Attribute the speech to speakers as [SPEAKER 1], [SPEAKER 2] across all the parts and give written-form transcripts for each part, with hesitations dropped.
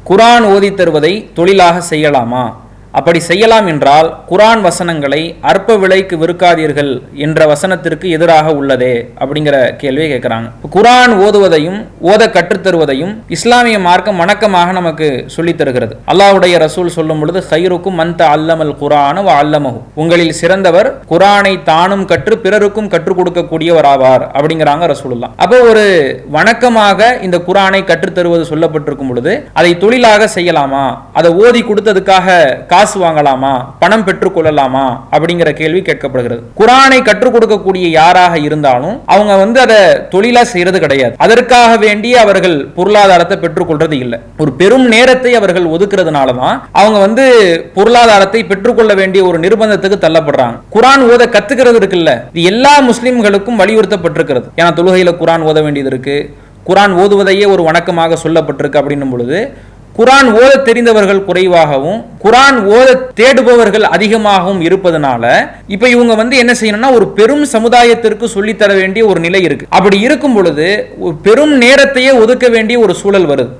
[SPEAKER 1] குர்ஆன் ஓதி தருவதை தொழிலாக செய்யலாமா? அப்படி செய்யலாம் என்றால் குர்ஆன் வசனங்களை அற்ப விலைக்கு விற்காதீர்கள் என்ற வசனத்திற்கு எதிராக உள்ளதே அப்படிங்கிற கேள்வியை கேட்குறாங்க. குர்ஆன் ஓதுவதையும் ஓத கற்றுத்தருவதையும் இஸ்லாமிய மார்க்கம் வணக்கமாக நமக்கு சொல்லித் தருகிறது. அல்லாஹ்வுடைய ரசூல் சொல்லும் பொழுது கைருக்கும் மன் தஅல்லமல் குர்ஆன வ அல்லமஹு, உங்களில் சிறந்தவர் குர்ஆனை தானும் கற்று பிறருக்கும் கற்றுக் கொடுக்கக்கூடியவர் ஆவார் அப்படிங்கிறாங்க ரசூலுல்லாஹ். அப்போ ஒரு வணக்கமாக இந்த குர்ஆனை கற்றுத்தருவது சொல்லப்பட்டிருக்கும் பொழுது அதை தொழிலாக செய்யலாமா? அதை ஓதி கொடுத்ததுக்காக காசு வாங்கலாமா? பணம் பெற்றுக் கொள்ளலாமா? அப்படிங்கிற கேள்வி கேட்கப்படுகிறது. குர்ஆனை கற்றுக் கொடுக்கக்கூடிய யாராக இருந்தாலும் அவங்க அதை தொழிலா செய்யறது கிடையாது. அதற்காக வேண்டிய அவர்கள் பொருளாதாரத்தை பெற்றுக் கொள்றது இல்லை. ஒரு பெரும் நேரத்தை அவர்கள் ஒதுக்குறதுனால தான் அவங்க பொருளாதாரத்தை பெற்றுக்கொள்ள வேண்டிய ஒரு நிர்பந்தத்துக்கு தள்ளப்படுறாங்க. குர்ஆன் ஓத கத்துக்கிறது இருக்குல்ல, இது எல்லா முஸ்லிம்களுக்கும் வலியுறுத்தப்பட்டிருக்கிறது. ஏன்னா தொழுகையில குர்ஆன் ஓத வேண்டியது இருக்கு. குர்ஆன் ஓதுவதையே ஒரு வணக்கமாக சொல்லப்பட்டிருக்கு. அப்படின்னும் பொழுது குர்ஆன் ஓத தெரிந்தவர்கள் குறைவாகவும் குர்ஆன் ஓத தேடுபவர்கள் அதிகமாகவும் இருப்பதனால இப்ப இவங்க என்ன செய்யணும்னா ஒரு பெரும் சமுதாயத்திற்கு சொல்லித்தர வேண்டிய ஒரு நிலை இருக்கு. அப்படி இருக்கும் பொழுது ஒரு பெரும் நேரத்தையே ஒதுக்க வேண்டிய ஒரு சூழல் வருது.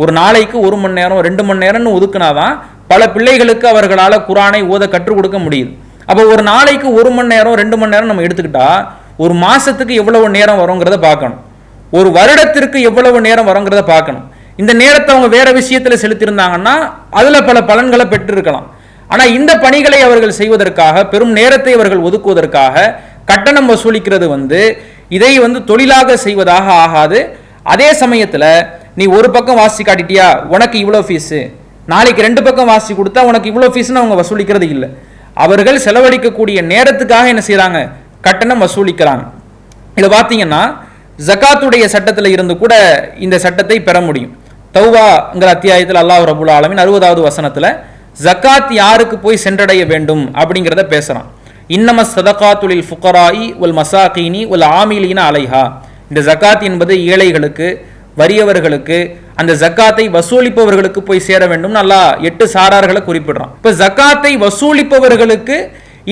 [SPEAKER 1] ஒரு நாளைக்கு 1 மணி நேரம் 2 மணி நேரம்னு ஒதுக்குனாதான் பல பிள்ளைகளுக்கு அவர்களால் குர்ஆனை ஓத கற்றுக் கொடுக்க முடியுது. அப்போ ஒரு நாளைக்கு 1 மணி நேரம் 2 மணி நேரம் நம்ம எடுத்துக்கிட்டா ஒரு மாசத்துக்கு எவ்வளவு நேரம் வருங்கிறத பார்க்கணும். ஒரு வருடத்திற்கு எவ்வளவு நேரம் வருங்கிறத பார்க்கணும். இந்த நேரத்தை அவங்க வேற விஷயத்துல செலுத்தியிருந்தாங்கன்னா அதுல பல பலன்களை பெற்றிருக்கலாம். ஆனா இந்த பணிகளை அவர்கள் செய்வதற்காக பெரும் நேரத்தை அவர்கள் ஒதுக்குவதற்காக கட்டணம் வசூலிக்கிறது இதை தொழிலாக செய்வதாக ஆகாது. அதே சமயத்துல நீ ஒரு பக்கம் வாசி காட்டிட்டியா உனக்கு இவ்வளவு ஃபீஸ், நாளைக்கு 2 பக்கம் வாசி கொடுத்தா உனக்கு இவ்வளவு ஃபீஸ்னு அவங்க வசூலிக்கிறது இல்லை. அவர்கள் செலவழிக்கக்கூடிய நேரத்துக்காக என்ன செய்யறாங்க? கட்டணம் வசூலிக்கிறாங்க. இதை பார்த்தீங்கன்னா ஜகாத்துடைய சட்டத்தில் இருந்து கூட இந்த சட்டத்தை பெற முடியும். தௌபாங்கிற அத்தியாயத்தில் அல்லாஹ் ரப்புல் ஆலமீன் 60வது வசனத்துல ஜகாத் யாருக்கு போய் சென்றடைய வேண்டும் அப்படிங்கிறத பேசுறான். இன்னம ஸதகாத்து லில் ஃபுகராஇ வல் மசாகீனி வல் ஆமிலீன அலைஹா. இந்த ஜகாத் என்பது ஏழைகளுக்கு, வறியவர்களுக்கு, அந்த ஜகாத்தை வசூலிப்பவர்களுக்கு போய் சேர வேண்டும். அல்லாஹ் 8 சாரார்களை குறிப்பிடுறான். இப்ப ஜகாத்தை வசூலிப்பவர்களுக்கு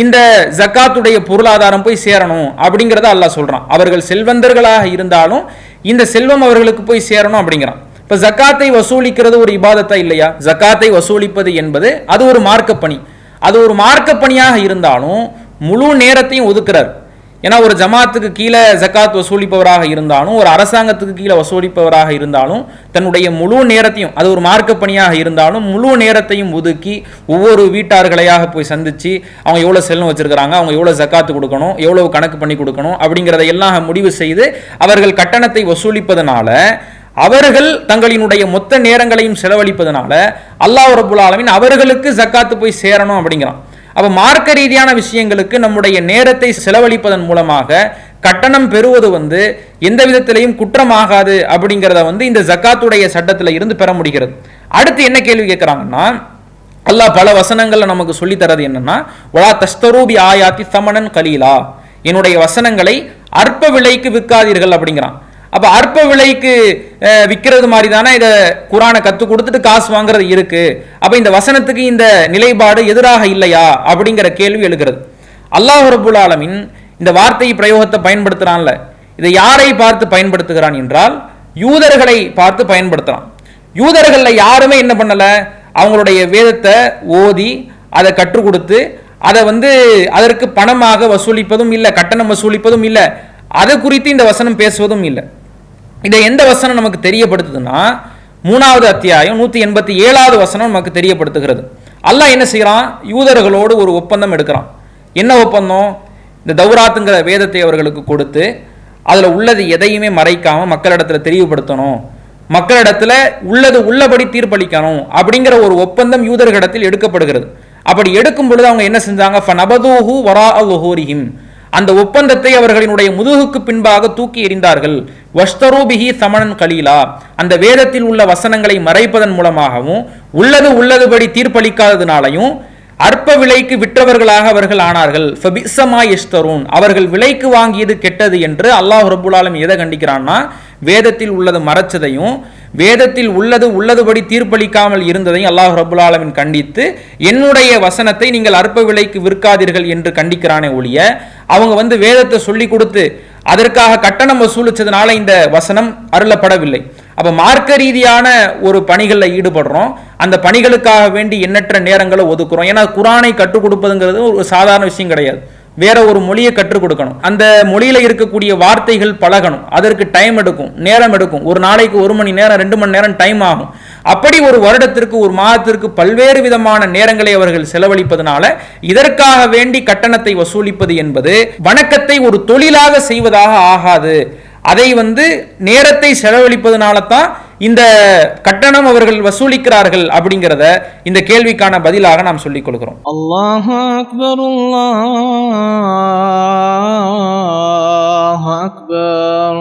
[SPEAKER 1] இந்த ஜகாத்துடைய பொருளாதாரம் போய் சேரணும் அப்படிங்கிறத அல்லாஹ் சொல்றான். அவர்கள் செல்வந்தர்களாக இருந்தாலும் இந்த செல்வம் அவர்களுக்கு போய் சேரணும் அப்படிங்கிறான். இப்ப ஜகாத்தை வசூலிக்கிறது ஒரு இபாதத்தா இல்லையா? ஜகாத்தை வசூலிப்பது என்பது அது ஒரு மார்க்க பணி. அது ஒரு மார்க்க பணியாக இருந்தாலும் முழு நேரத்தையும் ஒதுக்குறார். ஏன்னா ஒரு ஜமாத்துக்கு கீழே ஜகாத் வசூலிப்பவராக இருந்தாலும் ஒரு அரசாங்கத்துக்கு கீழே வசூலிப்பவராக இருந்தாலும் தன்னுடைய முழு நேரத்தையும், அது ஒரு மார்க்க பணியாக இருந்தாலும் முழு நேரத்தையும் ஒதுக்கி ஒவ்வொரு வீட்டார்களையாக போய் சந்திச்சு அவங்க எவ்வளவு செல்வம் வச்சிருக்கிறாங்க, அவங்க எவ்வளவு ஜகாத்து கொடுக்கணும், எவ்வளவு கணக்கு பண்ணி கொடுக்கணும் அப்படிங்கிறத எல்லாம் முடிவு செய்து அவர்கள் கட்டணத்தை வசூலிப்பதனால அவர்கள் தங்களினுடைய மொத்த நேரங்களையும் செலவழிப்பதனால அல்லாஹ் ரப்புல் ஆலமீன் அவர்களுக்கு ஜகாத்து போய் சேரணும் அப்படிங்கிறான். அப்ப மார்க்க ரீதியான விஷயங்களுக்கு நம்முடைய நேரத்தை செலவழிப்பதன் மூலமாக கட்டணம் பெறுவது எந்த விதத்திலையும் குற்றமாகாது அப்படிங்கிறத இந்த ஜகாத்துடைய சட்டத்தில் இருந்து பெற முடிகிறது. அடுத்து என்ன கேள்வி கேட்கிறாங்கன்னா, அல்லாஹ் பல வசனங்கள்ல நமக்கு சொல்லி தரது என்னன்னா, வலா தஸ்தரு பி ஆயாத்தி தமனன் கலீலா, என்னுடைய வசனங்களை அற்ப விலைக்கு விற்காதீர்கள் அப்படிங்கிறான். அப்ப அற்ப விலைக்கு விற்கிறது மாதிரி தானே இதை குர்ஆனை கற்றுக் கொடுத்துட்டு காசு வாங்குறது இருக்கு. அப்ப இந்த வசனத்துக்கு இந்த நிலைப்பாடு எதிராக இல்லையா அப்படிங்கிற கேள்வி எழுகிறது. அல்லாஹ் ரப்புல் ஆலமீன் இந்த வார்த்தை பிரயோகத்தை பயன்படுத்துறான்ல, இதை யாரை பார்த்து பயன்படுத்துகிறான் என்றால் யூதர்களை பார்த்து பயன்படுத்துறான். யூதர்கள்ல யாருமே என்ன பண்ணல, அவங்களுடைய வேதத்தை ஓதி அதை கற்றுக் கொடுத்து அதை அதற்கு பணமாக வசூலிப்பதும் இல்லை, கட்டணம் வசூலிப்பதும் இல்லை, அது குறித்து இந்த வசனம் பேசுவதும் இல்லை. இதை எந்த வசனம் நமக்கு தெரியப்படுத்துதுன்னா 3வது அத்தியாயம் 187வது வசனம் நமக்கு தெரியப்படுத்துகிறது. அல்லாஹ் என்ன செய்யறான்? யூதர்களோடு ஒரு ஒப்பந்தம் எடுக்கிறான். என்ன ஒப்பந்தம்? இந்த தௌராத்துங்கிற வேதத்தை அவர்களுக்கு கொடுத்து அதுல உள்ளது எதையுமே மறைக்காம மக்களிடத்துல தெளிவுபடுத்தணும், மக்களிடத்துல உள்ளது உள்ளபடி தீர்ப்பளிக்கணும் அப்படிங்கிற ஒரு ஒப்பந்தம் யூதர்களிடத்தில் எடுக்கப்படுகிறது. அப்படி எடுக்கும் பொழுது அவங்க என்ன செஞ்சாங்க? ஃபனபதூஹு வராஅ ஸுஹூரிஹிம், அந்த ஒப்பந்தத்தை அவர்களினுடைய முதுகுக்கு பின்பாக தூக்கி எறிந்தார்கள். வஷ்தரு பிஹி தமனன் கலீலா, அந்த வேதத்தில் உள்ள வசனங்களை மறைப்பதன் மூலமாகவும் உள்ளது உள்ளதுபடி தீர்ப்பளிக்காததினாலையும் அற்ப விலைக்கு விற்றவர்களாக அவர்கள் ஆனார்கள். ஃபபிஸமா யஷ்தரூன், அவர்கள் விலைக்கு வாங்கியது கெட்டது என்று அல்லாஹ் ரப்புல் ஆலமீன் எதை கண்டிக்கிறான்னா, வேதத்தில் உள்ளது மறைச்சதையும் வேதத்தில் உள்ளது உள்ளதுபடி தீர்ப்பளிக்காமல் இருந்ததையும் அல்லாஹ் ரப்புல் ஆலமீன் கண்டித்து என்னுடைய வசனத்தை நீங்கள் அற்ப விலைக்கு விற்காதீர்கள் என்று கண்டிக்கிறானே ஒழிய அவங்க வேதத்தை சொல்லி கொடுத்து அதற்காக கட்டணம் வசூலிச்சதுனால இந்த வசனம் அருளப்படவில்லை. அப்ப மார்க்க ரீதியான ஒரு பணிகளில் ஈடுபடுறோம், அந்த பணிகளுக்காக வேண்டி எண்ணற்ற நேரங்களை ஒதுக்குறோம். ஏன்னா குர்ஆனை கற்றுக் கொடுப்பதுங்கிறது ஒரு சாதாரண விஷயம் கிடையாது. வேற ஒரு மொழியை கற்றுக் கொடுக்கணும், அந்த மொழியில இருக்கக்கூடிய வார்த்தைகள் பழகணும், அதற்கு டைம் எடுக்கும், நேரம் எடுக்கும். ஒரு நாளைக்கு 1 மணி நேரம் 2 மணி நேரம் டைம் ஆகும். அப்படி ஒரு வருடத்திற்கு ஒரு மாதத்திற்கு பல்வேறு விதமான நேரங்களை அவர்கள் செலவழிப்பதனால இதற்காக வேண்டி கட்டணத்தை வசூலிப்பது என்பது வணக்கத்தை ஒரு தொழிலாக செய்வதாக ஆகாது. அதை நேரத்தை செலவழிப்பதனால தான் இந்த கட்டணம் அவர்கள் வசூலிக்கிறார்கள் அப்படிங்கிறத இந்த கேள்விக்கான பதிலாக நாம் சொல்லிக் கொள்கிறோம்.
[SPEAKER 2] அல்லாஹு அக்பர், அல்லாஹு அக்பர்.